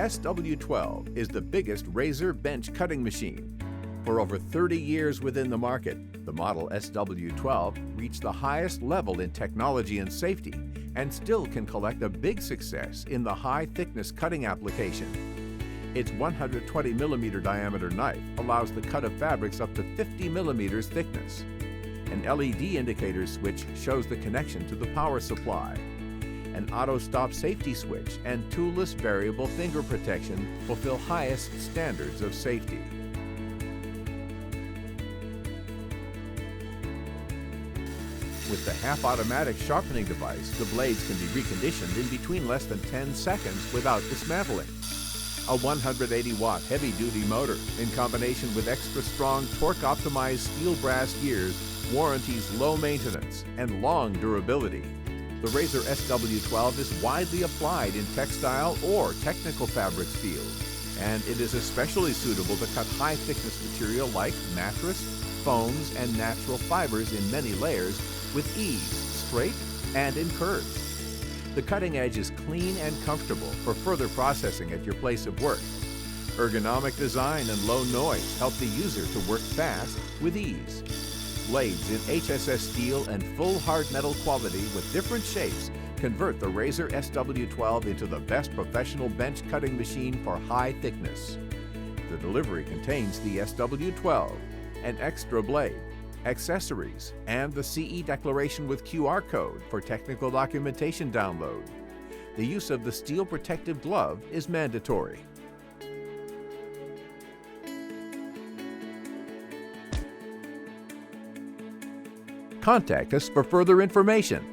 SW12 is the biggest razor bench cutting machine. For over 30 years within the market, the model SW12 reached the highest level in technology and safety and still can collect a big success in the high-thickness cutting application. Its 120mm diameter knife allows the cut of fabrics up to 50mm thickness. An LED indicator switch shows the connection to the power supply. An auto-stop safety switch and toolless variable finger protection fulfill highest standards of safety. With the half-automatic sharpening device, the blades can be reconditioned in between less than 10 seconds without dismantling. A 180-watt heavy-duty motor, in combination with extra-strong torque-optimized steel brass gears, warranties low maintenance and long durability. The Rasor SW12 is widely applied in textile or technical fabrics fields, and it is especially suitable to cut high-thickness material like mattress, foams, and natural fibers in many layers with ease, straight and in curves. The cutting edge is clean and comfortable for further processing at your place of work. Ergonomic design and low noise help the user to work fast with ease. Blades in HSS steel and full hard metal quality with different shapes convert the Rasor SW12 into the best professional bench cutting machine for high thickness. The delivery contains the SW12, an extra blade, accessories, and the CE declaration with QR code for technical documentation download. The use of the steel protective glove is mandatory. Contact us for further information.